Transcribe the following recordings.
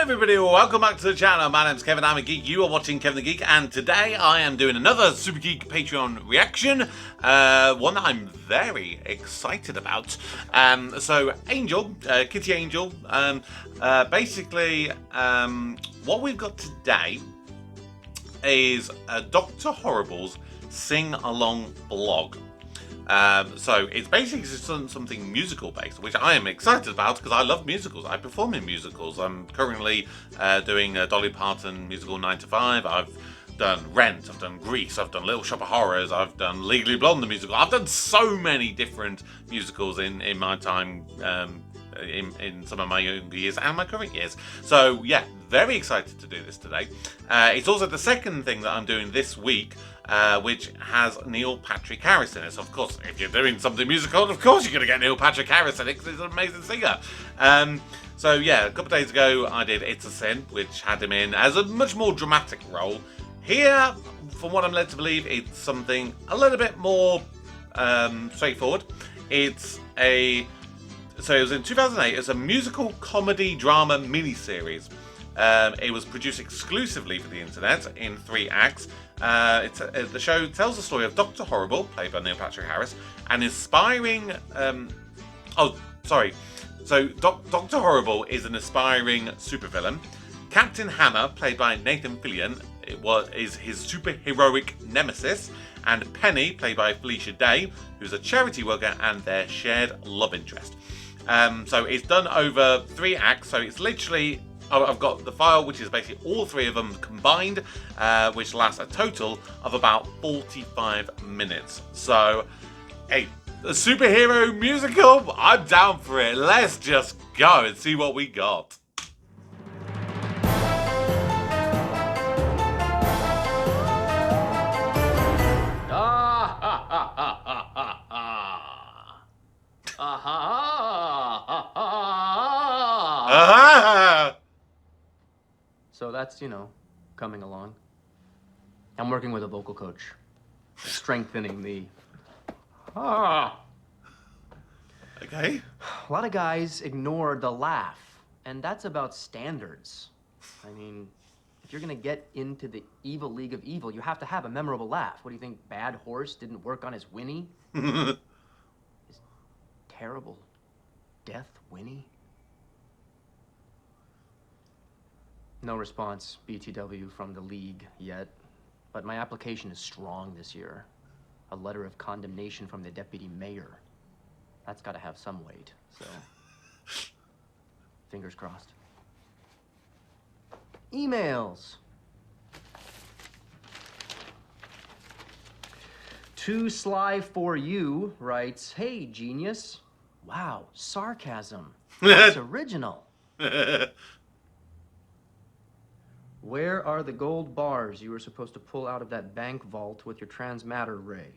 everybody, welcome back to the channel. My name's Kevin, I'm a geek, you are watching Kevin the Geek, and today I am doing another Super Geek Patreon reaction, one that I'm very excited about. So Angel, Kitty Angel, basically what we've got today is Dr. Horrible's sing-along blog. So it's basically something musical based, which I am excited about because I love musicals. I perform in musicals. I'm currently doing a Dolly Parton musical 9 to 5. I've done Rent, I've done Grease, I've done Little Shop of Horrors, I've done Legally Blonde the musical. I've done so many different musicals in my time, in some of my younger years and my current years. So yeah, very excited to do this today. It's also the second thing that I'm doing this week, which has Neil Patrick Harris in it. So of course, if you're doing something musical, of course you're going to get Neil Patrick Harris in it because he's an amazing singer. So yeah, a couple of days ago I did It's a Sin, which had him in as a much more dramatic role. Here, from what I'm led to believe, it's something a little bit more straightforward. So it was in 2008. It's a musical comedy drama miniseries. It was produced exclusively for the internet in 3 acts. The show tells the story of Dr. Horrible, played by Neil Patrick Harris, an inspiring... So Dr. Horrible is an aspiring supervillain. Captain Hammer, played by Nathan Fillion, is his superheroic nemesis. And Penny, played by Felicia Day, who's a charity worker and their shared love interest. So it's done over 3 acts, so it's literally... I've got the file, which is basically all 3 of them combined, which lasts a total of about 45 minutes. So, hey, a superhero musical? I'm down for it. Let's just go and see what we got. So that's, coming along. I'm working with a vocal coach, strengthening the... Okay. A lot of guys ignore the laugh, and that's about standards. I mean, if you're gonna get into the evil league of evil, you have to have a memorable laugh. What do you think, Bad Horse didn't work on his Winnie? His terrible Death Winnie? No response, BTW, from the league yet, but my application is strong this year. A letter of condemnation from the deputy mayor. That's got to have some weight, so fingers crossed. Emails. Too Sly for You writes, "Hey, genius. Wow, sarcasm. That's original. Where are the gold bars you were supposed to pull out of that bank vault with your transmatter ray?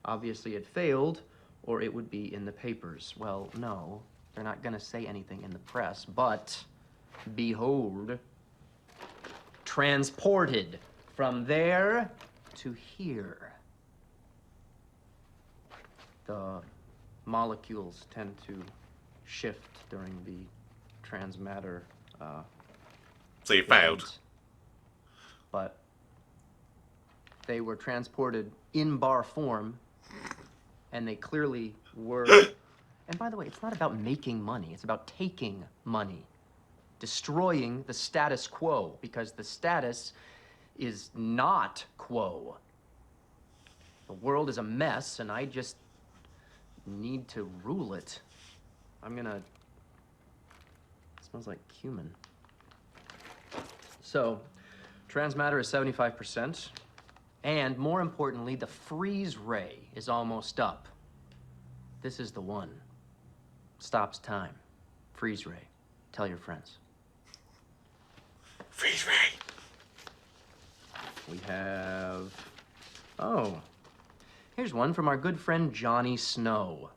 Obviously it failed, or it would be in the papers." Well, no, they're not gonna say anything in the press, but behold, transported from there to here. The molecules tend to shift during the transmatter. So you failed. But they were transported in bar form, and they clearly were. And by the way, it's not about making money, it's about taking money. Destroying the status quo, because the status is not quo. The world is a mess, and I just need to rule it. It smells like cumin. So, transmatter is 75%, and more importantly, the freeze ray is almost up. This is the one. Stops time. Freeze ray. Tell your friends. Freeze ray. We have... Oh. Here's one from our good friend Johnny Snow.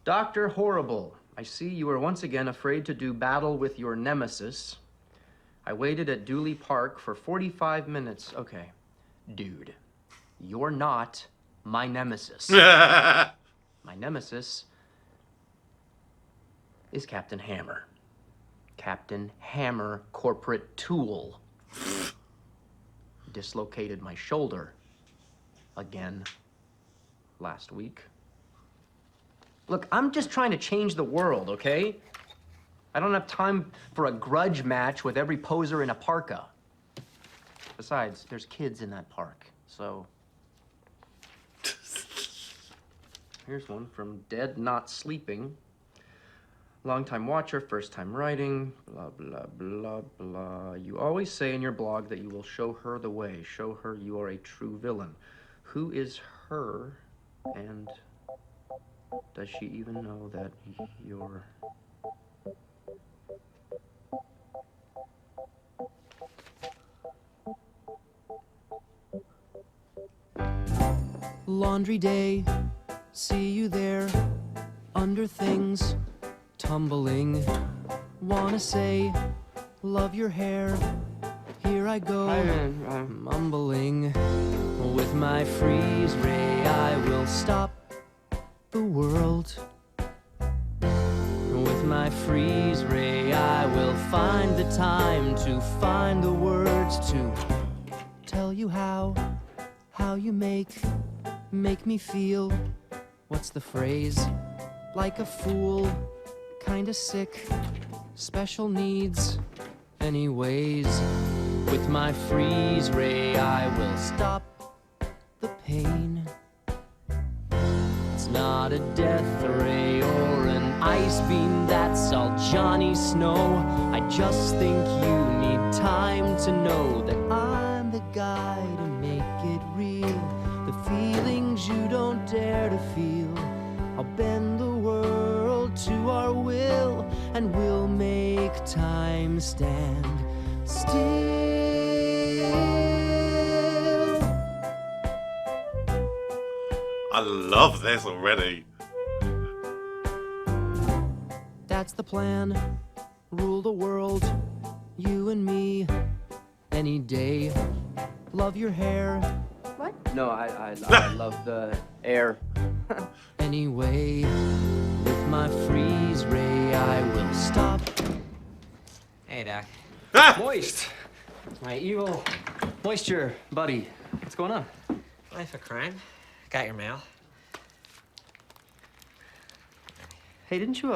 "Dr. Horrible, I see you are once again afraid to do battle with your nemesis. I waited at Dooley Park for 45 minutes. Okay, dude, you're not my nemesis. My nemesis is Captain Hammer. Captain Hammer corporate tool. Dislocated my shoulder. Again. Last week. Look, I'm just trying to change the world, okay? I don't have time for a grudge match with every poser in a parka. Besides, there's kids in that park, so... Here's one from Dead Not Sleeping. Long-time watcher, first-time writing, blah, blah, blah, blah. You always say in your blog that you will show her the way. Show her you are a true villain. Who is her, and does she even know that you're... Laundry day, see you there, under things, tumbling. Wanna say, love your hair, here I go, mumbling. With my freeze ray, I will stop the world. With my freeze ray, I will find the time to find the words to tell you how you make me feel. What's the phrase? Like a fool, kinda sick, special needs. Anyways, with my freeze ray, I will stop the pain. It's not a death ray or an ice beam, that's all Johnny Snow. I just think you need time to know that I'm the guy to make it real. The feelings you don't dare to feel, I'll bend the world to our will, and we'll make time stand still. I love this already. That's the plan. Rule the world, you and me, any day. Love your hair. What? No, I love the air. Anyway, with my freeze ray, I will stop. Hey, Doc. Ah! Moist! My evil moisture buddy. What's going on? Life of crime. Got your mail. Hey, didn't you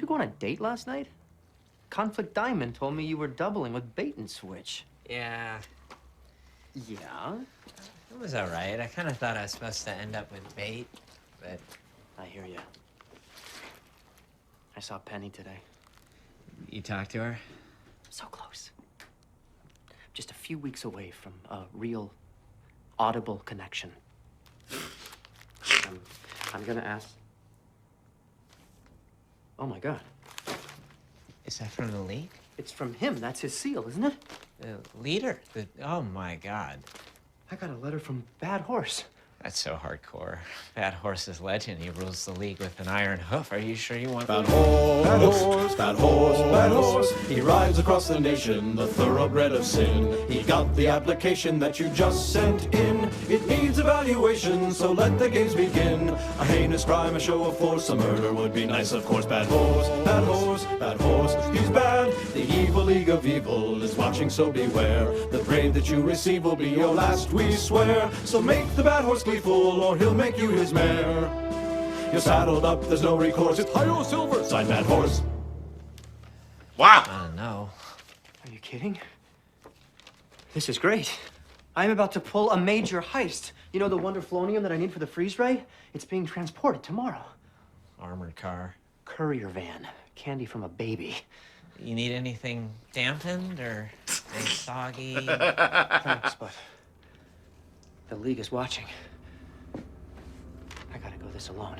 go on a date last night? Conflict Diamond told me you were doubling with Bait and Switch. Yeah, Yeah? it was all right. I kind of thought I was supposed to end up with bait, but... I hear you. I saw Penny today. You talked to her? So close. Just a few weeks away from a real audible connection. I'm gonna ask... Oh my God. Is that from the league? It's from him. That's his seal, isn't it? The leader? Oh, my God. I got a letter from Bad Horse. That's so hardcore. Bad Horse is legend. He rules the league with an iron hoof. Are you sure you want Bad that? horse, bad horse, bad horse, bad horse. He rides across the nation, the thoroughbred of sin. He got the application that you just sent in. It needs evaluation, so let the games begin. A heinous crime, a show of force, a murder would be nice, of course. Bad horse, bad horse, bad horse. He's bad. The evil league of evil is watching, so beware. The grade that you receive will be your last, we swear. So make the bad horse gleeful, or he'll make you his mare. You're saddled up, there's no recourse. It's Hi-Yo Silver, signed Bad Horse. Wow. I don't know. Are you kidding? This is great. I'm about to pull a major heist. You know the Wonderflonium that I need for the freeze ray? It's being transported tomorrow. Armored car. Courier van. Candy from a baby. You need anything dampened or any soggy? Thanks, but the League is watching. I gotta go this alone.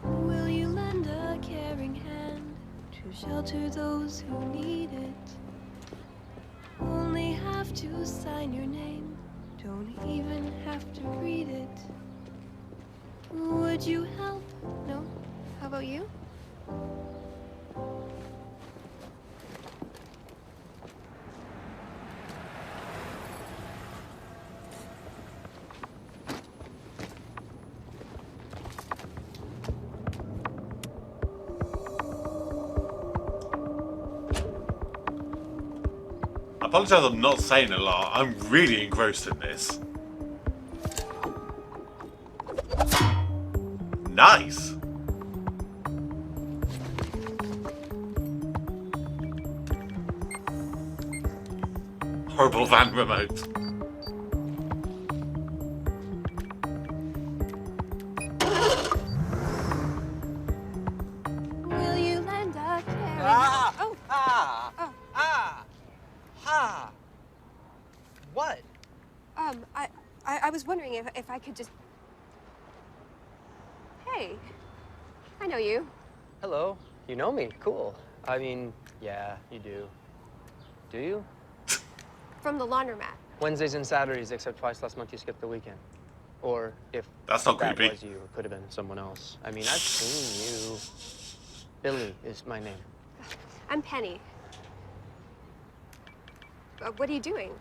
Will you lend a caring hand to shelter those who need it? Only have to sign your name, don't even have to read it. Would you help? No? How about you? apologise I'm not saying a lot. I'm really engrossed in this. Nice. Horrible van remote. Will you lend a carrot? Oh. What? I was wondering if I could just. Hey, I know you. Hello. You know me. Cool. I mean, yeah, you do. Do you? From the laundromat. Wednesdays and Saturdays, except twice last month you skipped the weekend. Or if That's not that creepy. was you, it could have been someone else. I mean, I've seen you. Billy is my name. I'm Penny. What are you doing?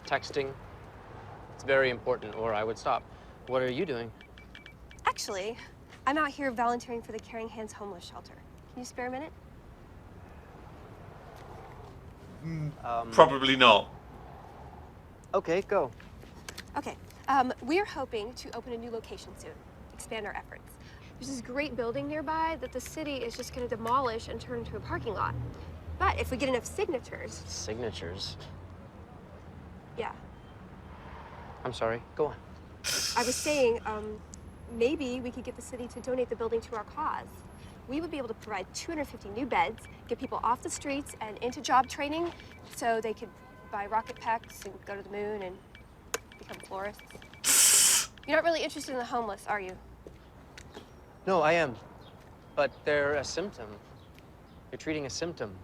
Texting. It's very important, or I would stop. What are you doing? Actually, I'm out here volunteering for the Caring Hands homeless shelter. Can you spare a minute? Probably not. Okay, go. Okay. We're hoping to open a new location soon, expand our efforts. There's this great building nearby that the city is just going to demolish and turn into a parking lot. But if we get enough signatures... Signatures? Yeah. I'm sorry, go on. I was saying, maybe we could get the city to donate the building to our cause. We would be able to provide 250 new beds, get people off the streets and into job training so they could buy rocket packs and go to the moon and become florists. You're not really interested in the homeless, are you? No, I am. But they're a symptom. You're treating a symptom,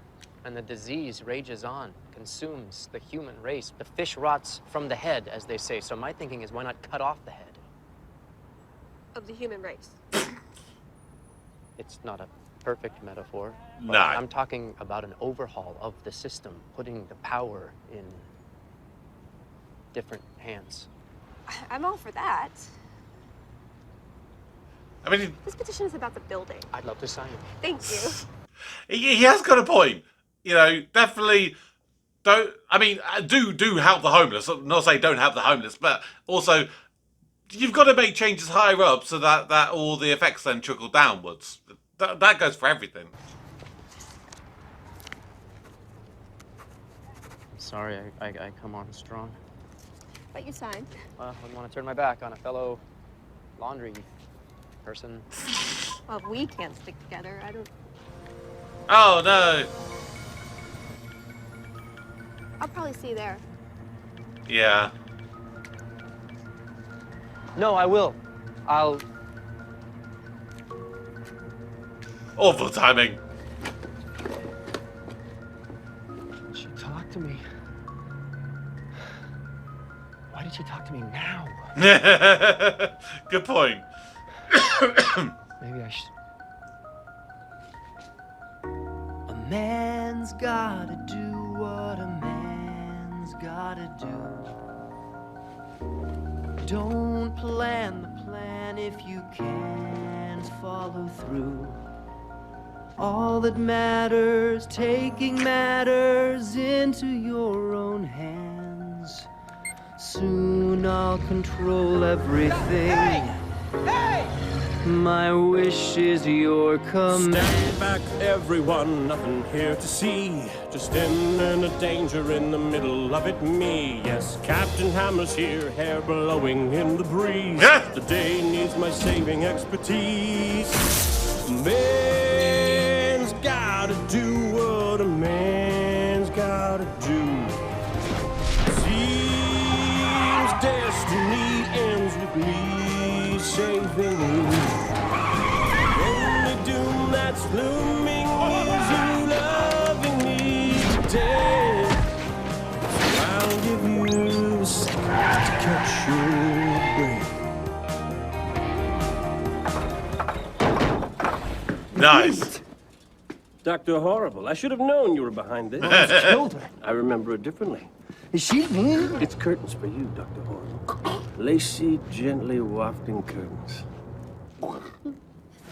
and the disease rages on, consumes the human race. The fish rots from the head, as they say. So my thinking is, why not cut off the head? Of the human race. It's not a perfect metaphor. But No. I'm talking about an overhaul of the system, putting the power in different hands. I'm all for that. I mean, This petition is about the building. I'd love to sign it. Thank you. he has got a point. You know, definitely don't. I mean, do help the homeless. Not say don't help the homeless, but also you've got to make changes higher up so that all the effects then trickle downwards. That goes for everything. Sorry, I come on strong. But you signed. Well, I wouldn't want to turn my back on a fellow laundry person. Well, if we can't stick together, I don't... Oh no. I'll probably see you there. Yeah. No, I will. I'll... Awful timing. She talked to me. Why did she talk to me now? Good point. Maybe I should... A man's gotta do what a man's gotta do. Don't plan the plan if you can't follow through. All that matters, taking matters into your own hands. Soon I'll control everything. My wish is your command. Stand back, everyone, nothing here to see. Just imminent danger in the middle of it, me. Yes, Captain Hammer's here, hair blowing in the breeze. The day needs my saving expertise. Man's gotta do what a man's gotta do. Seems destiny ends with me saving you. Only doom that's looming is you loving me to death. So I'll give you a second to catch your breath. Nice. Dr. Horrible, I should have known you were behind this. Killed her. I remember it differently. Is she in? It's curtains for you, Dr. Horrible. Lacy, gently wafting curtains.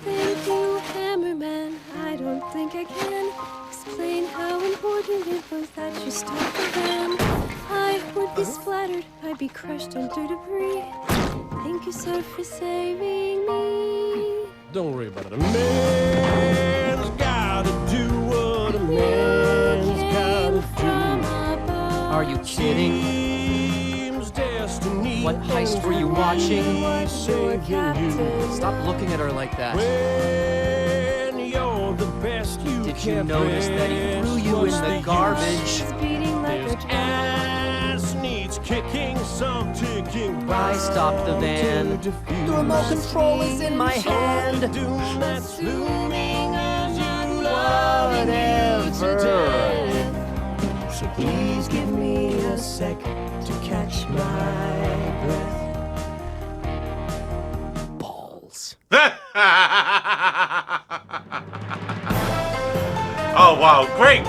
Thank you, Hammerman. I don't think I can explain how important it was that you stopped the van. I would be splattered, I'd be crushed under debris. Thank you, sir, for saving me. Don't worry about it. A man's gotta do what a man's gotta do. Are you kidding? Seems destiny. What heist were you watching? Saving you. Stop looking at her like that. When you're the best you Did you can't notice that he threw you in the garbage? It's beating like a This drum. ass needs kicking, some ticking. I stopped the van. The remote control is in my hand. Assuming as you love Whatever. So please give me a sec to catch my breath. Balls. Oh wow, great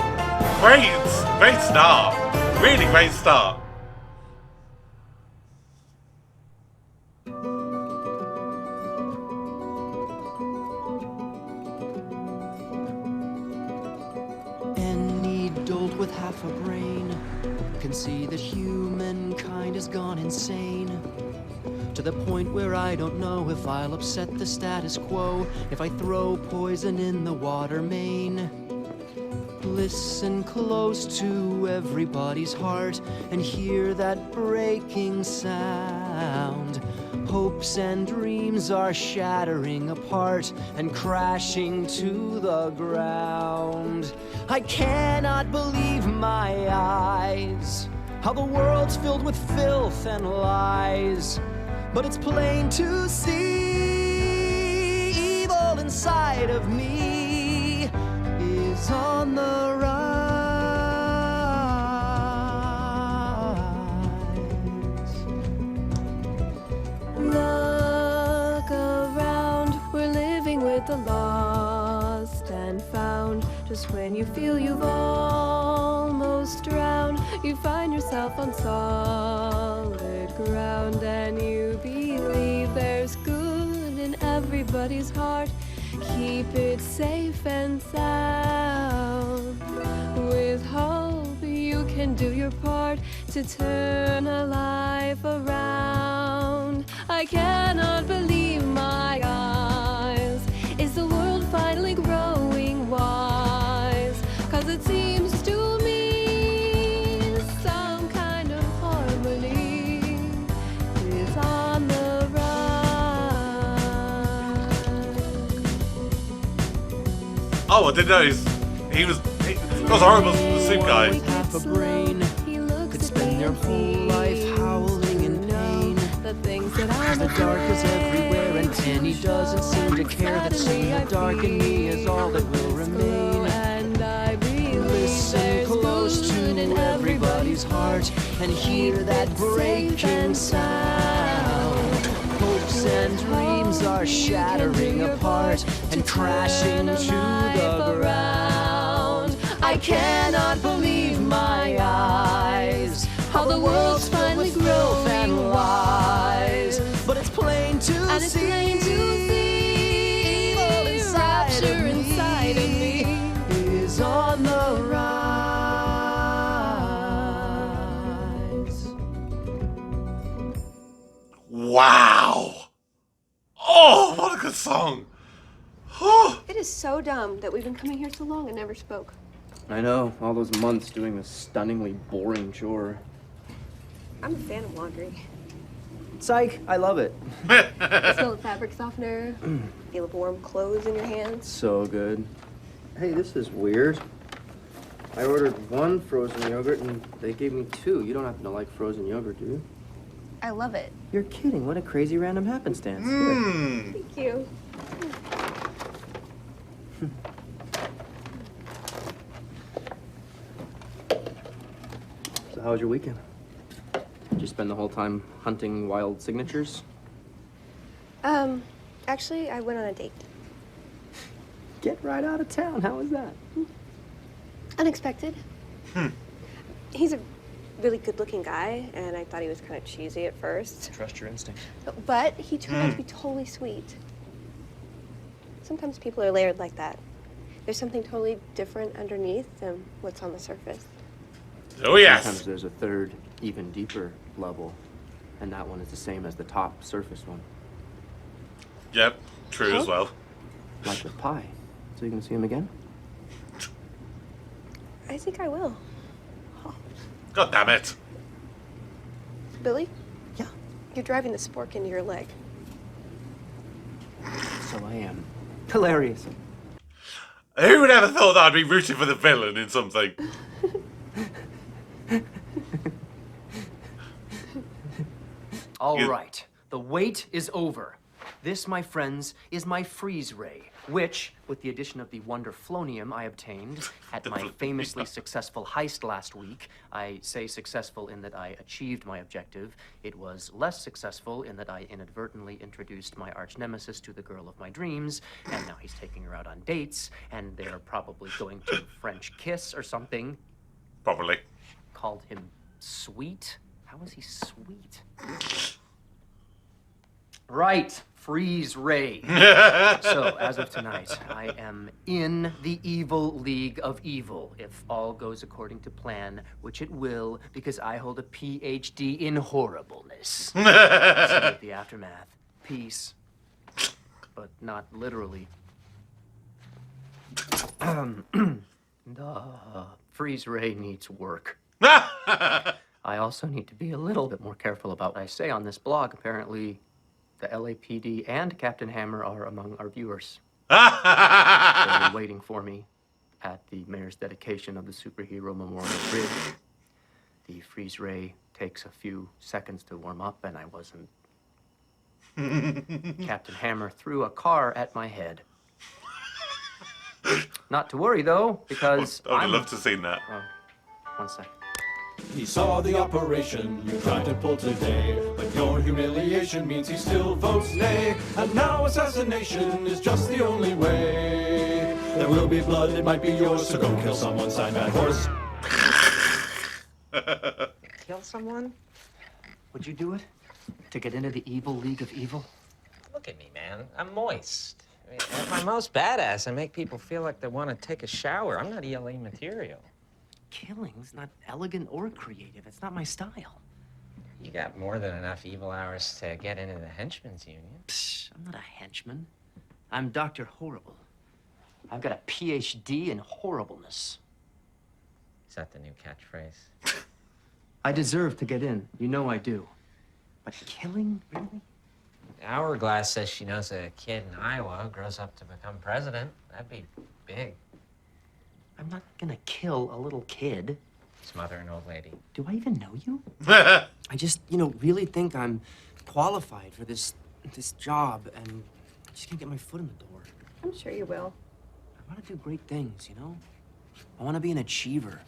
start. Really great start. Any dolt with half a brain can see that humankind has gone insane. To the point where I don't know if I'll upset the status quo if I throw poison in the water main. Listen close to everybody's heart and hear that breaking sound. Hopes and dreams are shattering apart and crashing to the ground. I cannot believe my eyes, how the world's filled with filth and lies. But it's plain to see evil inside of me is on the rise. Look around, we're living with the lost and found. Just when you feel you've almost drowned, you find yourself on solid ground, and you believe there's good in everybody's heart. Keep it safe and sound. With hope, you can do your part to turn a life around. I cannot believe my eyes. Is the world finally growing wise? 'Cause it seems to me some kind of harmony is on the rise. Oh, I didn't know he was horrible, the soup guy. Half a brain could spend their whole life howling in pain. The things that The dark is everywhere and Penny doesn't seem to care that seeing the dark in me is all that will remain. And I believe Listen there's close good to in everybody's heart and hear that breaking sound. Hopes and dreams are shattering apart and crashing to the ground. I cannot believe my eyes, how the world's finally growth and lies. But it's plain to And it's plain to see evil inside of rapture inside of me. is on the rise. Wow. Oh, what a good song. Oh. It is so dumb that we've been coming here so long and never spoke. I know, all those months doing this stunningly boring chore. I'm a fan of laundry. Psych, I love it. The smell of fabric softener, feel of warm clothes in your hands. So good. Hey, this is weird. I ordered one frozen yogurt and they gave me two. You don't happen to like frozen yogurt, do you? I love it. You're kidding. What a crazy random happenstance. Here. Thank you. So how was your weekend? Did you spend the whole time hunting wild signatures? Actually, I went on a date. Get right out of town. How was that? Unexpected. He's a really good-looking guy, and I thought he was kind of cheesy at first. Trust your instinct. But he turned out to be totally sweet. Sometimes people are layered like that. There's something totally different underneath than what's on the surface. Oh, yes. Sometimes there's a third, even deeper level, and that one is the same as the top surface one. Yep, true as well. Like with pie. So you can see him again? I think I will. God damn it. Billy? Yeah. You're driving the spork into your leg. So I am. Hilarious. Who would ever thought that I'd be rooting for the villain in something? All right. The wait is over. This, my friends, is my freeze ray, which, with the addition of the wonderflonium I obtained at my famously successful heist last week, I say successful in that I achieved my objective. It was less successful in that I inadvertently introduced my arch nemesis to the girl of my dreams, and now he's taking her out on dates, and they're probably going to French kiss or something. Probably. Called him sweet? How is he sweet? Right, freeze ray. So, as of tonight, I am in the evil league of evil, if all goes according to plan, which it will, because I hold a PhD in horribleness. See you at the aftermath. Peace. But not literally. The freeze ray needs work. I also need to be a little bit more careful about what I say on this blog. Apparently, the LAPD and Captain Hammer are among our viewers. They're waiting for me at the mayor's dedication of the Superhero Memorial Bridge. The freeze ray takes a few seconds to warm up, and I wasn't. Captain Hammer threw a car at my head. Not to worry, though, because I would love to see that. Oh, one sec. He saw the operation you tried to pull today, but your humiliation means he still votes nay. And now assassination is just the only way. There will be blood, it might be yours, so go kill someone, sign that horse. Kill someone? Would you do it? To get into the evil league of evil? Look at me, man. I'm moist. I mean, at my most badass, I make people feel like they want to take a shower. I'm not ELA material. Killing's not elegant or creative. It's not my style. You got more than enough evil hours to get into the Henchman's Union. Psh, I'm not a henchman. I'm Dr. Horrible. I've got a PhD in horribleness. Is that the new catchphrase? I deserve to get in. You know I do. But killing, really? Hourglass says she knows a kid in Iowa who grows up to become president. That'd be big. I'm not gonna kill a little kid. Smother an old lady. Do I even know you? I just, really think I'm qualified for this job, and I just can't get my foot in the door. I'm sure you will. I want to do great things, I want to be an achiever,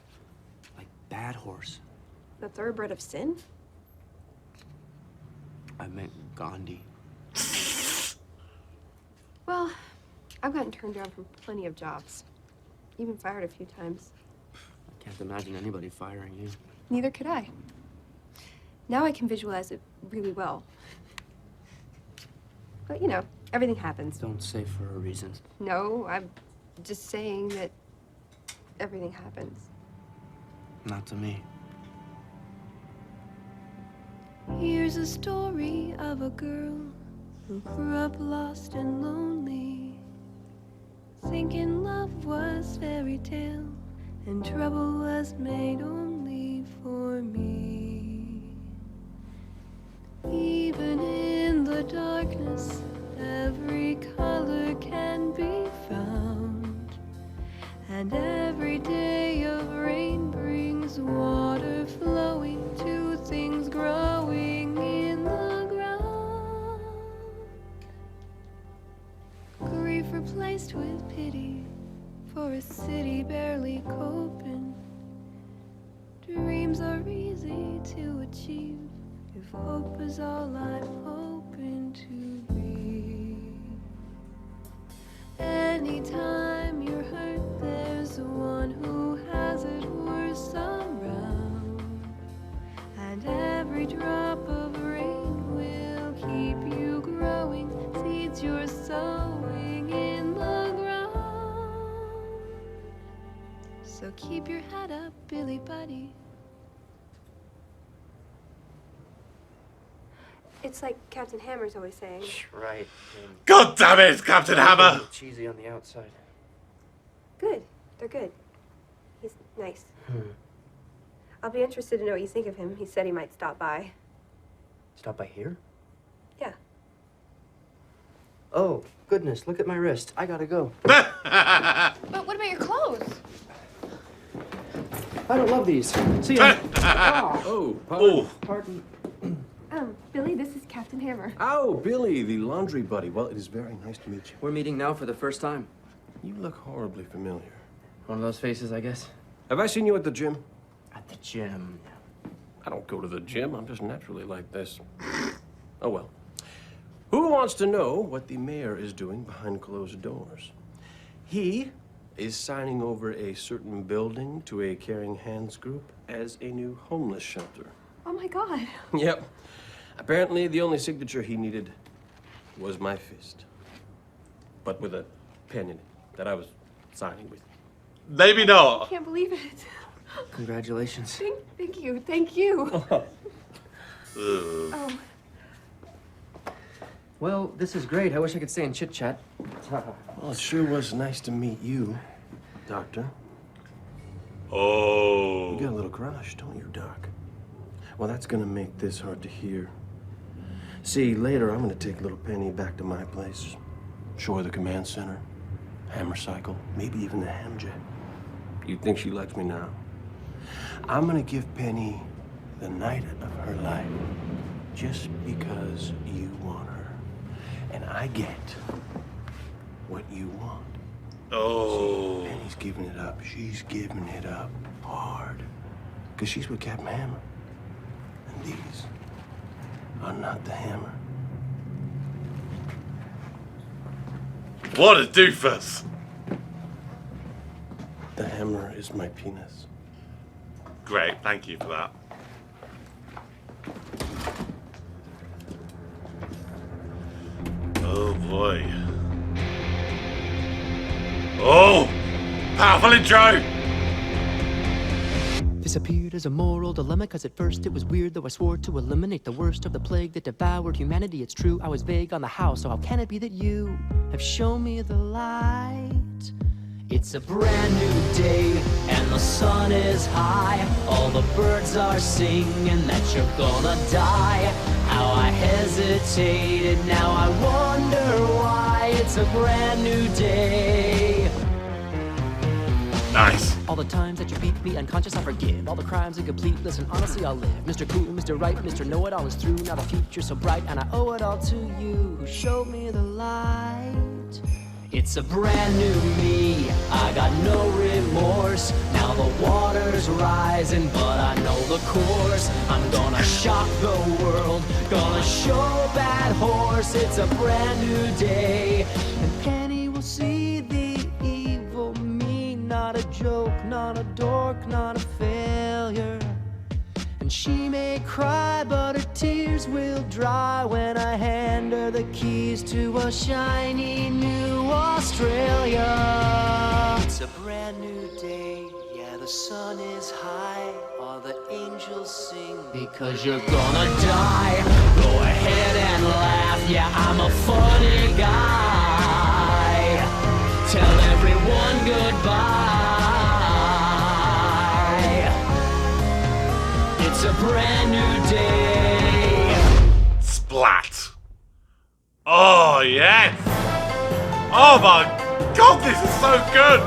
like Bad Horse. The thoroughbred of sin? I meant Gandhi. Well, I've gotten turned down from plenty of jobs. Even fired a few times. I can't imagine anybody firing you. Neither could I. Now I can visualize it really well. But, everything happens. Don't say for a reason. No, I'm just saying that everything happens. Not to me. Here's a story of a girl who grew up lost and lonely, thinking love was fairy tale and trouble was made only for me. Even in the darkness, every color can be found, and every day of rain brings water flowing to things growing in the ground. Grief replaced with pity for a city barely coping. Dreams are easy to achieve if hope is all I'm hoping to be. Anytime you're hurt, there's one who has it worse around, and every drop of rain will keep you growing, seeds you're sowing in the ground. So keep your head up, Billy Buddy. It's like Captain Hammer's always saying. Right. God damn it, Captain Hammer! Cheesy on the outside. Good. They're good. He's nice. I'll be interested to know what you think of him. He said he might stop by. Stop by here? Yeah. Oh, goodness, look at my wrist. I gotta go. But what about your clothes? I don't love these. See ya. Oh, Oh, Pardon. Billy, this is Captain Hammer. oh, Billy, the laundry buddy. Well, it is very nice to meet you. We're meeting now for the first time. You look horribly familiar. One of those faces, I guess. Have I seen you at the gym? At the gym. I don't go to the gym. I'm just naturally like this. Oh, well. Who wants to know what the mayor is doing behind closed doors? He is signing over a certain building to a Caring Hands group as a new homeless shelter. Oh my God. Yep. Apparently, the only signature he needed was my fist. But with a pen in it that I was signing with. maybe not. Can't believe it. Congratulations. Thank you. Thank you. Ugh. Oh. Well, this is great. I wish I could stay and chit-chat. Well, it sure was nice to meet you, Doctor. Oh. You got a little crush, don't you, Doc? Well, that's gonna make this hard to hear. See, later I'm gonna take little Penny back to my place. Show her the command center, hammer cycle, maybe even the hamjet. You'd think she likes me now. I'm gonna give Penny the night of her life just because you want her. And I get what you want. Oh. Penny's giving it up. She's giving it up hard. Because she's with Captain Hammer. And these are not the hammer. What a doofus. The hammer is my penis. Great, thank you for that. Oh boy. Oh! Powerful intro! This appeared as a moral dilemma, cause at first it was weird, though I swore to eliminate the worst of the plague that devoured humanity. It's true, I was vague on the how, so how can it be that you have shown me the light? It's a brand new day, and the sun is high. All the birds are singing that you're gonna die. How I hesitated, now I wonder why. It's a brand new day. Nice. All the times that you beat me unconscious, I forgive. All the crimes incomplete, listen, honestly, I'll live. Mr. Cool, Mr. Right, Mr. Know-It-All is through. Now the future's so bright, and I owe it all to you, who showed me the light. It's a brand new me, I got no remorse. Now the water's rising, but I know the course. I'm gonna shock the world, gonna show bad horse. It's a brand new day, and Penny will see the evil me. Not a joke, not a dork, not a failure. And she may cry, but her tears will dry when I hand her the keys to a shiny new Australia. It's a brand new day, yeah, the sun is high. All the angels sing because you're gonna die. Go ahead and laugh, yeah, I'm a funny guy. Tell everyone goodbye. It's a brand new day. Splat. Oh, yes. Oh my god, this is so good.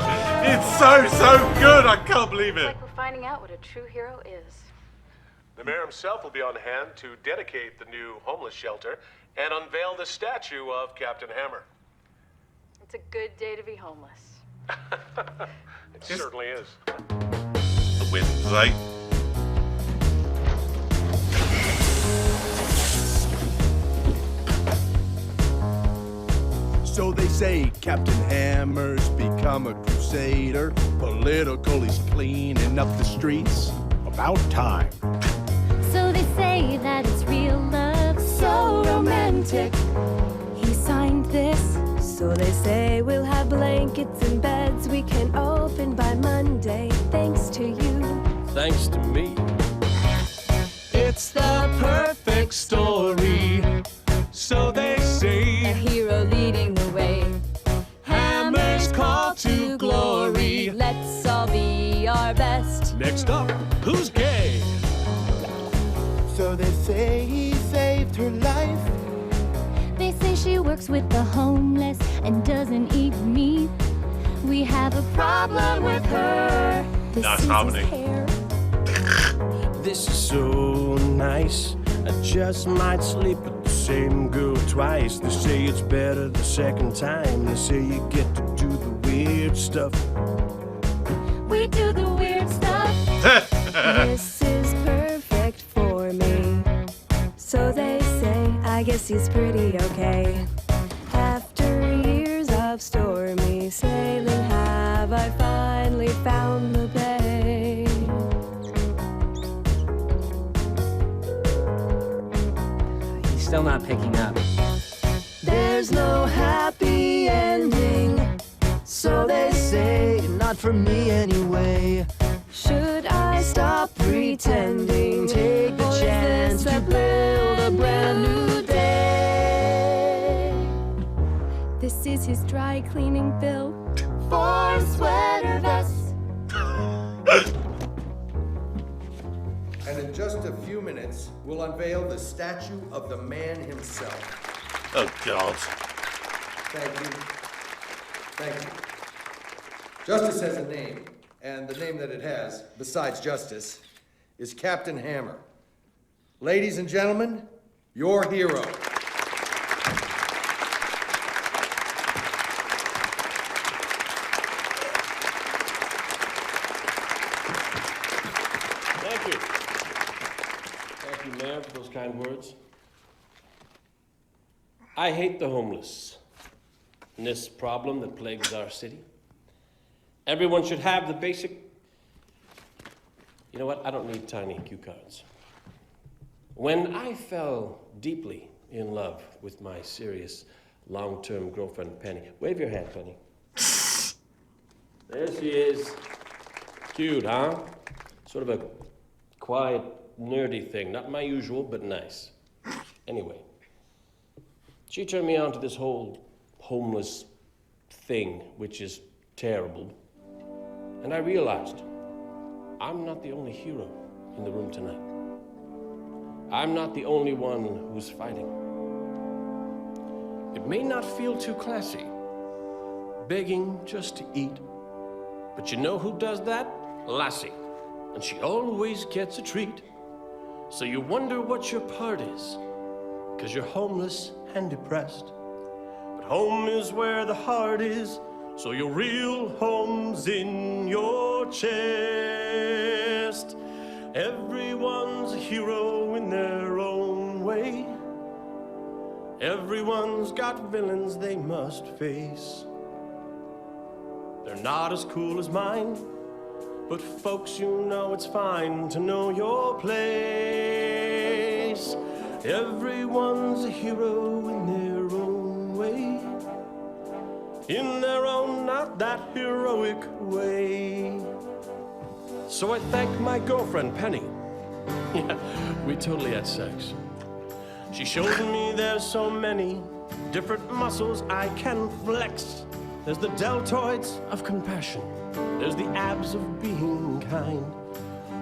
It's so good. I can't believe it. Like we're finding out what a true hero is. The mayor himself will be on hand to dedicate the new homeless shelter and unveil the statue of Captain Hammer. It's a good day to be homeless. It certainly is. The wind's right. So they say Captain Hammer's become a crusader. Political, he's cleaning up the streets. About time. So they say that it's real love, so romantic. He signed this, so they say we'll have blankets and beds we can open by Monday, thanks to you. Thanks to me. It's the perfect story, so they A say. hero leading the way. Hammer's call to glory. Let's all be our best. Next up, who's gay? So they say he saved her life. They say she works with the homeless and doesn't eat meat. We have a problem with her. This Nice is harmony. his hair. This is so nice. I just might sleep with the same girl twice. They say it's better the second time. They say you get to do the weird stuff. We do the weird stuff. This is perfect for me. So they say, I guess he's pretty okay. After years of stormy sailing, have I finally found the bay? He's still not picking up. There's no happy ending. So they say, not for me anyway. Should I stop pretending? Take the Or is chance this to build a brand new day. This is his dry cleaning bill for sweater vests. And in just a few minutes, we'll unveil the statue of the man himself. Oh, God. Thank you. Thank you. Justice has a name, and the name that it has, besides Justice, is Captain Hammer. Ladies and gentlemen, your hero. Thank you. Thank you, Mayor, for those kind words. I hate the homeless and this problem that plagues our city. Everyone should have the basic... You know what? I don't need tiny cue cards. When I fell deeply in love with my serious long-term girlfriend, Penny. Wave your hand, Penny. There she is. Cute, huh? Sort of a quiet, nerdy thing. Not my usual, but nice. Anyway, she turned me on to this whole homeless thing, which is terrible. And I realized I'm not the only hero in the room tonight. I'm not the only one who's fighting. It may not feel too classy, begging just to eat. But you know who does that? Lassie. And she always gets a treat. So you wonder what your part is, 'cause you're homeless and depressed. But home is where the heart is, so your real home's in your chest. Everyone's a hero in their own way. Everyone's got villains they must face. They're not as cool as mine, but folks, you know it's fine to know your place. Everyone's a hero in their own way. In their own, not that heroic way. So I thank my girlfriend, Penny. Yeah, we totally had sex. She showed me there's so many different muscles I can flex. There's the deltoids of compassion. There's the abs of being kind.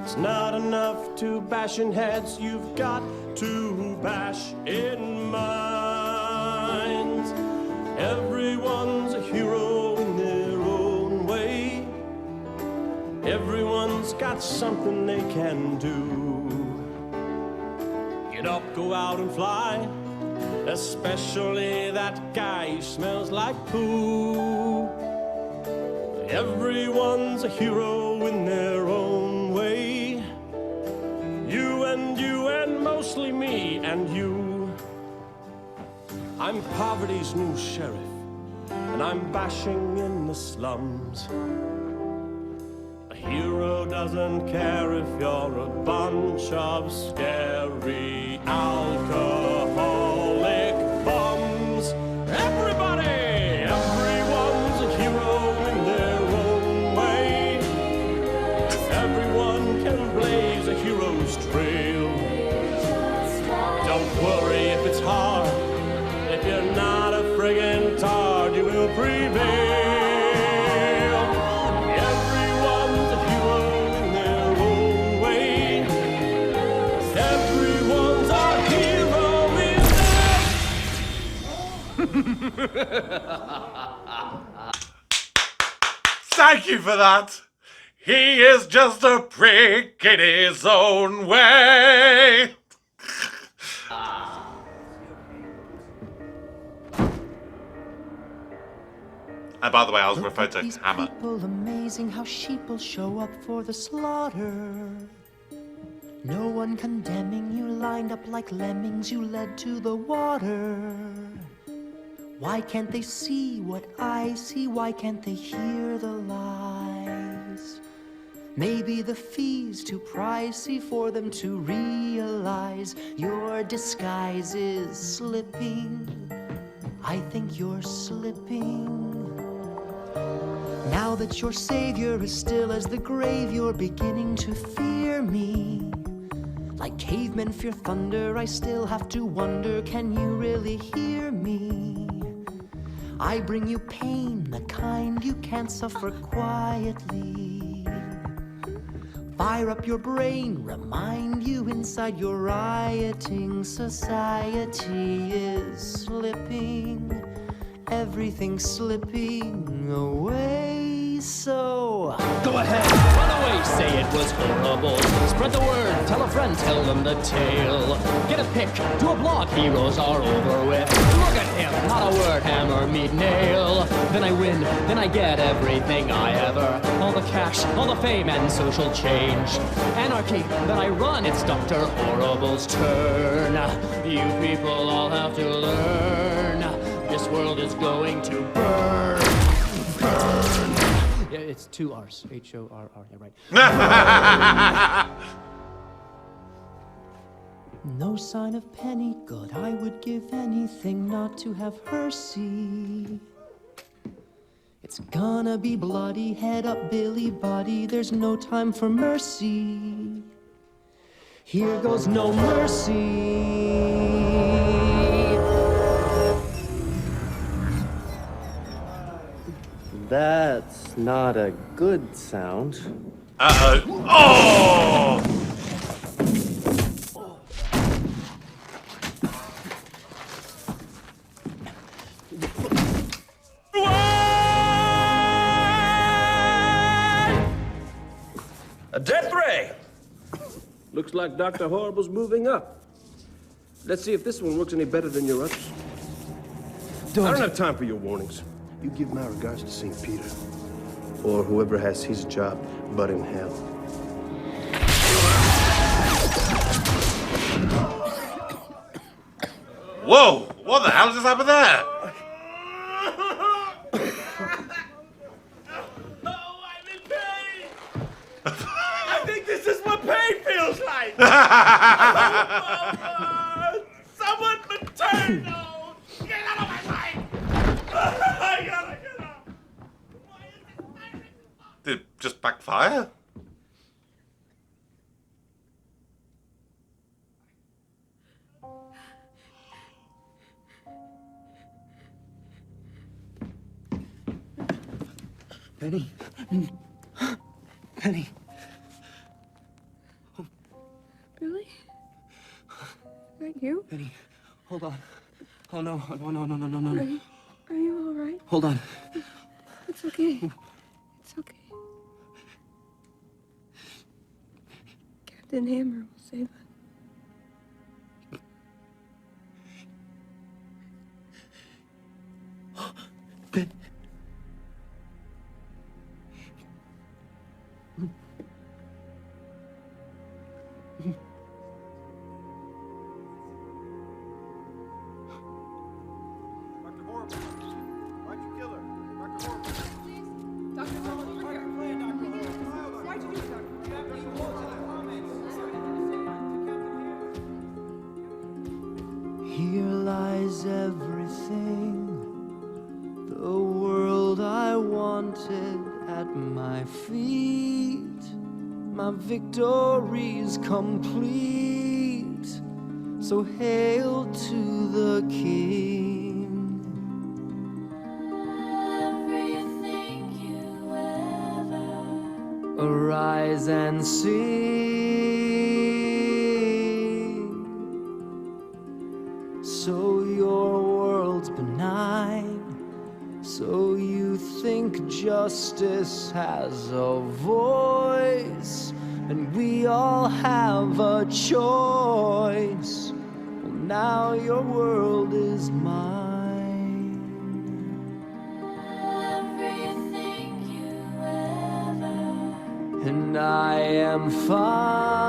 It's not enough to bash in heads. You've got to bash in minds. Everyone's a hero in their own way. Everyone's got something they can do. Get up, go out and fly. Especially that guy who smells like poo. Everyone's a hero in their own way. You and mostly me and you. I'm poverty's new sheriff, and I'm bashing in the slums. A hero doesn't care if you're a bunch of scary alcoholic bums. Everybody! Everyone's a hero in their own worry if it's hard. If you're not a friggin' tard, you will prevail. Everyone's a hero in their own way. Everyone's a hero in Thank you for that. He is just a prick in his own way. And by the way, I was referred to These Hammer. people, amazing how sheep will show up for the slaughter. No one condemning you, lined up like lemmings, you led to the water. Why can't they see what I see? Why can't they hear the lies? Maybe the fee's too pricey for them to realize your disguise is slipping. I think you're slipping. Now that your savior is still as the grave, you're beginning to fear me. Like cavemen fear thunder, I still have to wonder, can you really hear me? I bring you pain, the kind you can't suffer quietly. Fire up your brain, remind you inside your rioting society is slipping. Everything's slipping away, so go ahead, run away, say it was horrible. Spread the word, tell a friend, tell them the tale. Get a pic, do a blog, heroes are over with. Look at him, not a word, hammer, meet nail. Then I win, then I get everything I ever. All the cash, all the fame and social change. Anarchy, then I run, it's Dr. Horrible's turn. You people all have to learn. This world is going to burn. Burn. Yeah, it's 2 R's. H-O-R-R. Yeah, right. No sign of Penny good. I would give anything not to have her see. It's gonna be bloody. Head up, Billy Buddy. There's no time for mercy. Here goes no mercy. That's not a good sound. Uh-oh. Oh! A death ray! Looks like Dr. Horrible's moving up. Let's see if this one works any better than your others. I don't have time for your warnings. You give my regards to St. Peter. Or whoever has his job, but in hell. Whoa! What the hell just happened there? I think this is what pain feels like! Someone maternal! Get out of my life! I gotta get up! Did it just backfire? Penny. Penny. Really? Is that you? Penny, hold on. Oh, no. No. Are you all right? Hold on. It's okay. It's okay. Captain Hammer will save us. Ben. Dr. Horrible, why'd you kill her? Dr. Horrible. Dr. Horrible, you're here. Why'd you do that? Here lies everything, the world I wanted at my feet. My victory's complete. So hail to the King. Everything you ever arise and sing. So your world's benign. So you think justice has a voice, and we all have a choice. Well, now your world is mine. Everything you ever, and I am fine.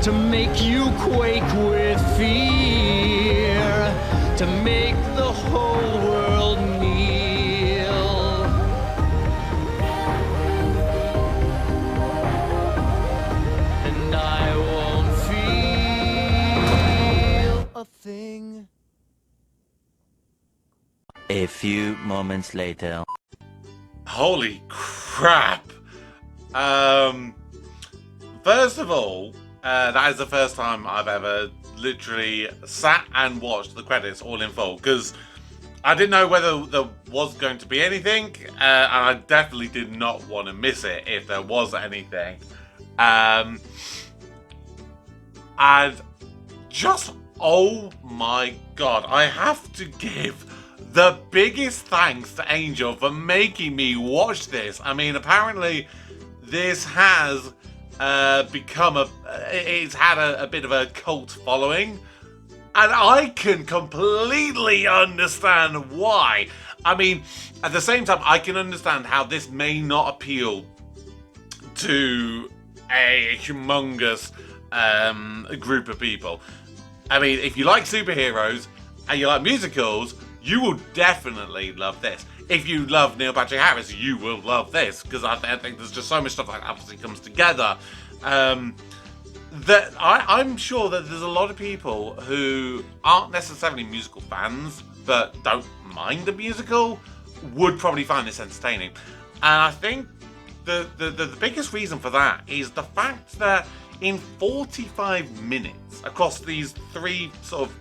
To make you quake with fear, to make the whole world kneel. And I won't feel a thing. A few moments later. Holy crap! First of all, that is the first time I've ever literally sat and watched the credits all in full, because I didn't know whether there was going to be anything, and I definitely did not want to miss it if there was anything. And just, oh my god, I have to give the biggest thanks to Angel for making me watch this. I mean, apparently this has it's had a bit of a cult following, and I can completely understand why. I mean, at the same time, I can understand how this may not appeal to a humongous group of people. I mean, if you like superheroes and you like musicals, you will definitely love this. If you love Neil Patrick Harris, you will love this, because I think there's just so much stuff that obviously comes together. That I'm sure that there's a lot of people who aren't necessarily musical fans, but don't mind a musical, would probably find this entertaining. And I think the biggest reason for that is the fact that in 45 minutes, across these three sort of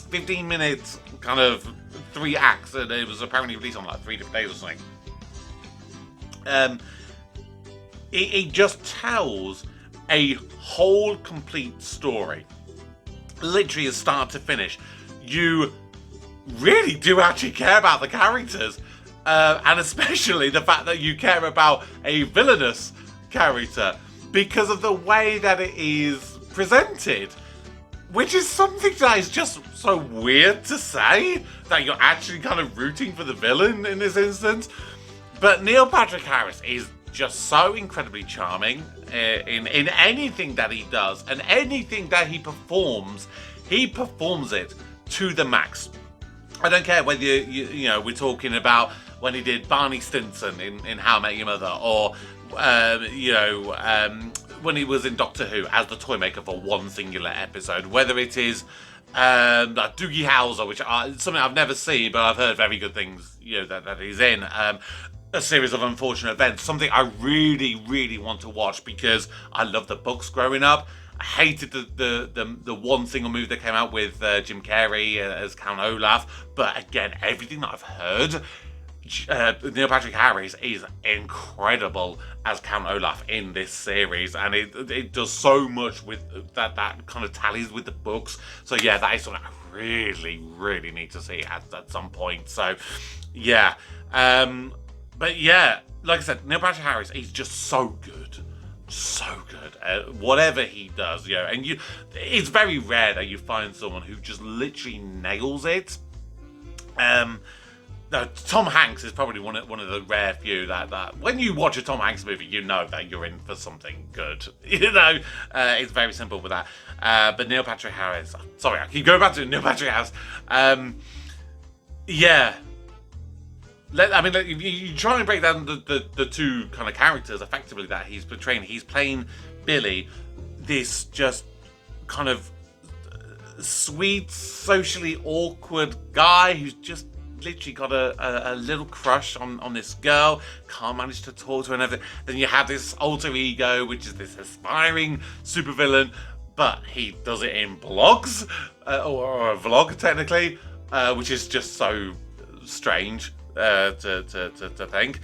15 minutes, kind of 3 acts, and it was apparently released on like 3 different days or something. It just tells a whole complete story, literally as start to finish. You really do actually care about the characters, and especially the fact that you care about a villainous character because of the way that it is presented. Which is something that is just so weird to say, that you're actually kind of rooting for the villain in this instance. But Neil Patrick Harris is just so incredibly charming in anything that he does, and anything that he performs it to the max. I don't care whether you know we're talking about when he did Barney Stinson in How I Met Your Mother, or when he was in Doctor Who as the toy maker for one singular episode, whether it is like Doogie Howser, which something I've never seen, but I've heard very good things, that he's in. A series of unfortunate events, something I really, really want to watch because I loved the books growing up, hated the one single movie that came out with Jim Carrey as Count Olaf, but again, everything that I've heard, Neil Patrick Harris is incredible as Count Olaf in this series, and it does so much with that kind of tallies with the books. So yeah, that is something I really need to see at some point. So yeah, but yeah, like I said, Neil Patrick Harris, he's just so good. So good at whatever he does, and it's very rare that you find someone who just literally nails it. Tom Hanks is probably one of the rare few that when you watch a Tom Hanks movie, you know that you're in for something good. It's very simple with that. But Neil Patrick Harris, sorry, I keep going back to Neil Patrick Harris. Yeah. You try and break down the two kind of characters effectively that he's portraying. He's playing Billy, this just kind of sweet, socially awkward guy who's just literally got a little crush on this girl, can't manage to talk to her and everything. Then you have this alter ego, which is this aspiring supervillain, but he does it in blogs, or a vlog technically, which is just so strange to think.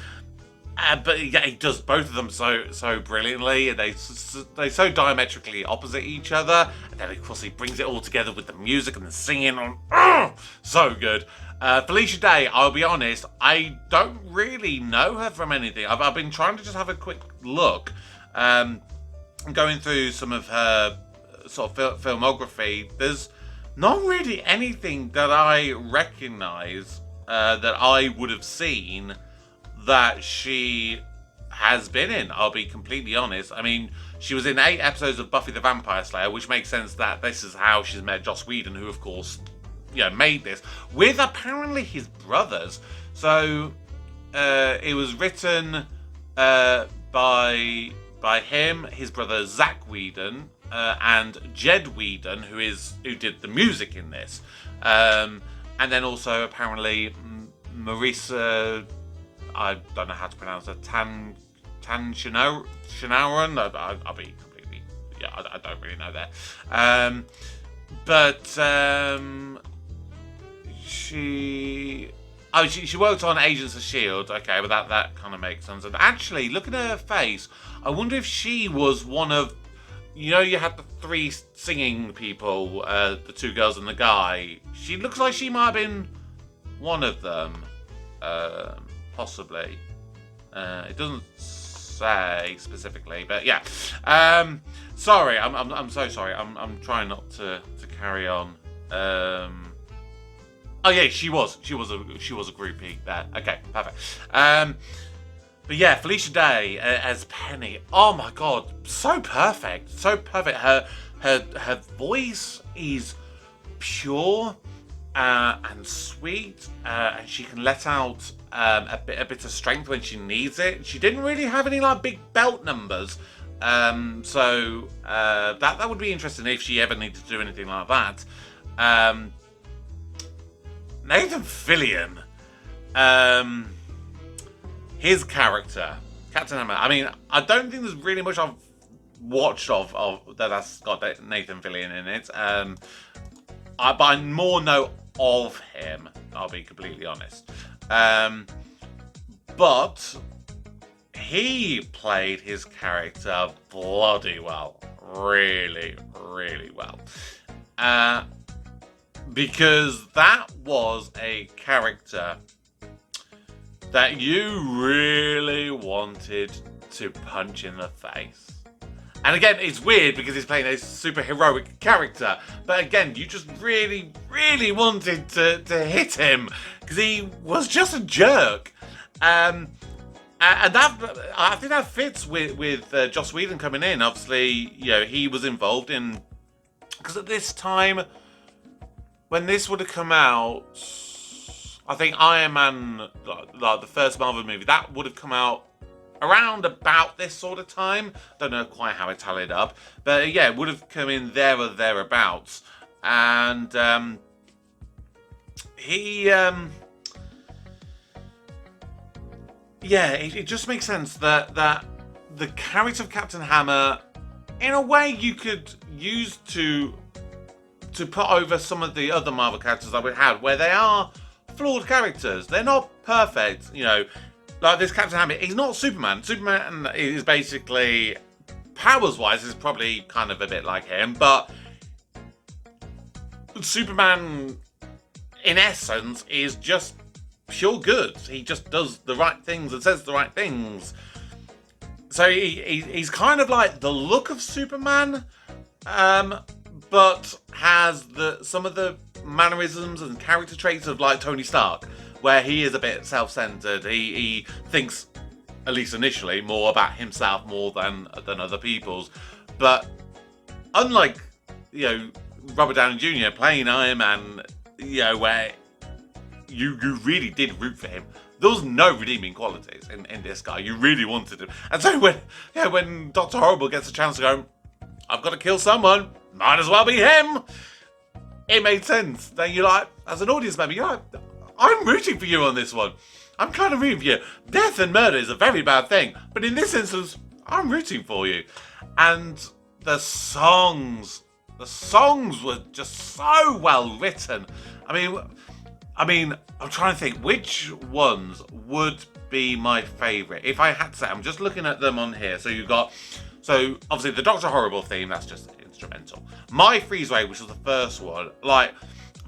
But yeah, he does both of them so brilliantly, and they so diametrically opposite each other. And then of course he brings it all together with the music and the singing on. So good. Felicia Day, I'll be honest, I don't really know her from anything. I've been trying to just have a quick look, going through some of her sort of filmography. There's not really anything that I recognise that I would have seen that she has been in, I'll be completely honest. I mean, she was in 8 episodes of Buffy the Vampire Slayer, which makes sense that this is how she's met Joss Whedon, who of course, made this, with apparently his brothers. So, it was written by him, his brother Zach Whedon, and Jed Whedon, who did the music in this. And then also apparently Marisa, I don't know how to pronounce it, Tan Shanaran. I'll be completely, I don't really know there. But she worked on Agents of S.H.I.E.L.D. Okay, but that kind of makes sense. And actually, looking at her face, I wonder if she was one of, you had the 3 singing people, the 2 girls and the guy. She looks like she might have been one of them, possibly. It doesn't say specifically, but yeah. Sorry, I'm so sorry. I'm trying not to carry on. Oh yeah, she was a groupie there. Okay, perfect. But yeah, Felicia Day as Penny. Oh my god, so perfect, so perfect. Her voice is pure and sweet, and she can let out a bit of strength when she needs it. She didn't really have any big belt numbers, so that would be interesting if she ever needed to do anything like that. Nathan Fillion, his character, Captain Hammer. I mean, I don't think there's really much I've watched of that's got Nathan Fillion in it. But I more know of him, I'll be completely honest. But he played his character bloody well. Really, really well. Because that was a character that you really wanted to punch in the face. And again, it's weird because he's playing a super heroic character. But again, you just really, really wanted to hit him because he was just a jerk. And that, I think that fits with Joss Whedon coming in. Obviously, he was involved in, because at this time, when this would have come out, I think Iron Man, like the first Marvel movie, that would have come out around about this sort of time. Don't know quite how it tallied up, but yeah, it would have come in there or thereabouts. And it just makes sense that the character of Captain Hammer in a way you could use to put over some of the other Marvel characters that we had, where they are flawed characters. They're not perfect, you know. Like this Captain Hammer, he's not Superman. Superman is basically, powers-wise, is probably kind of a bit like him, but Superman, in essence, is just pure good. He just does the right things and says the right things. So he's kind of like the look of Superman, but has some of the mannerisms and character traits of like Tony Stark, where he is a bit self-centered. He thinks, at least initially, more about himself more than other people's. But unlike, you know, Robert Downey Jr. playing Iron Man, you know, where you really did root for him. There was no redeeming qualities in this guy. You really wanted him. And so when Dr. Horrible gets a chance to go, I've got to kill someone, might as well be him, it made sense. Then you're like, as an audience member, you're like, I'm rooting for you on this one. I'm kind of rooting for you. Death and murder is a very bad thing, but in this instance, I'm rooting for you. And the songs were just so well written. I mean, I'm trying to think which ones would be my favourite. If I had to say, I'm just looking at them on here. So obviously the Dr. Horrible theme, that's just instrumental. My Freeze Ray, which was the first one, like,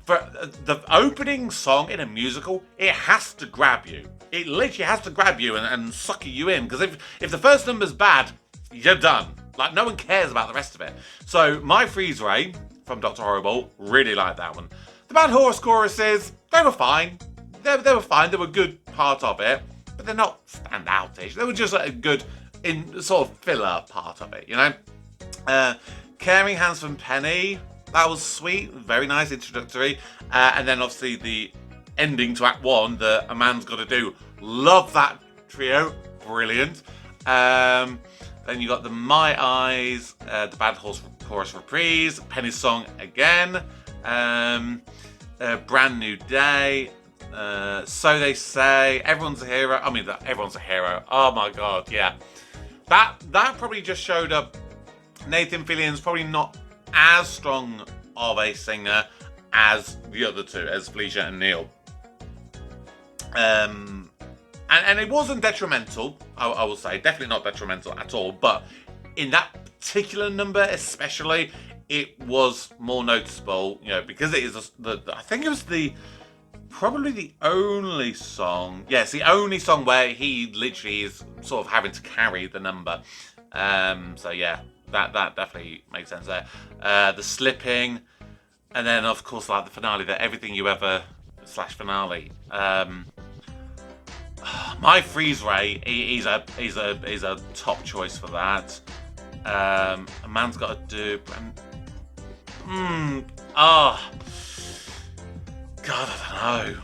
for the opening song in a musical, it has to grab you. It literally has to grab you and sucker you in. Because if the first number's bad, you're done. Like, no one cares about the rest of it. So my Freeze Ray from Dr. Horrible, really like that one. The Bad Horse choruses, they were fine. They were fine. They were a good part of it, but they're not standoutish. They were just a good, sort of filler part of it, you know. Caring Hands from Penny, that was sweet, very nice introductory. And then obviously the ending to Act 1, the A Man's Gotta Do. Love that trio, brilliant. Then you got the My Eyes, the Bad Horse chorus reprise, Penny's song again. Brand New Day, So They Say, Everyone's a Hero. I mean, Everyone's a Hero. Oh my god, yeah. That probably just showed up. Nathan Fillion's probably not as strong of a singer as the other two, as Felicia and Neil. And it wasn't detrimental, I will say. Definitely not detrimental at all. But in that particular number especially, it was more noticeable, you know, because it is I think it was probably the only song. Yes, the only song where he literally is sort of having to carry the number. So yeah, that definitely makes sense there. The Slipping, and then of course like the finale, the Everything You Ever / finale. My Freeze Ray, he's a top choice for that. A Man's Gotta Do. God, I don't know.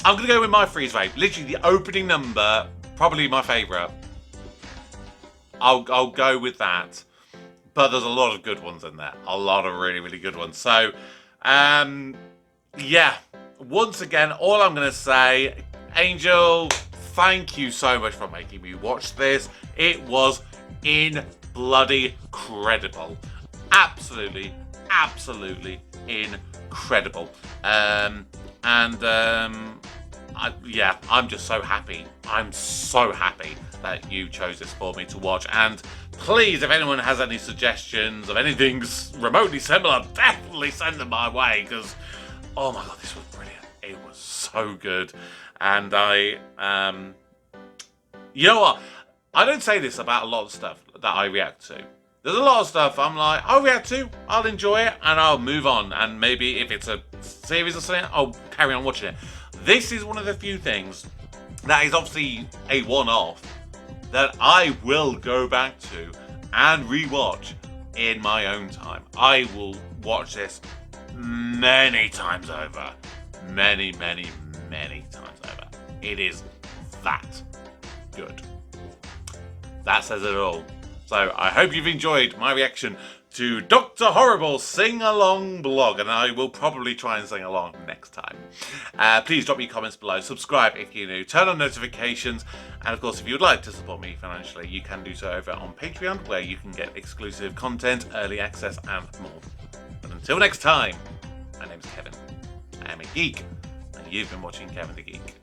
I'm gonna go with My Freeze Ray. Literally the opening number, probably my favourite. I'll go with that. But there's a lot of good ones in there. A lot of really, really good ones. So, yeah. Once again, all I'm gonna say, Angel, thank you so much for making me watch this. It was bloody incredible. Absolutely incredible. Yeah, I'm just so happy. I'm so happy that you chose this for me to watch. And please, if anyone has any suggestions of anything remotely similar, definitely send them my way, because, oh my god, this was brilliant. It was so good. And you know what? I don't say this about a lot of stuff that I react to. There's a lot of stuff I'm like, I'll react to, I'll enjoy it, and I'll move on. And maybe if it's a series or something, I'll carry on watching it. This is one of the few things that is obviously a one-off that I will go back to and rewatch in my own time. I will watch this many times over. Many times over. It is that good. That says it all. So I hope you've enjoyed my reaction to Dr. Horrible Sing Along blog, and I will probably try and sing along next time. Please drop me comments below, subscribe if you're new, turn on notifications, and of course if you would like to support me financially, you can do so over on Patreon, where you can get exclusive content, early access, and more. But until next time, my name's Kevin, I am a geek, and you've been watching Kevin the Geek.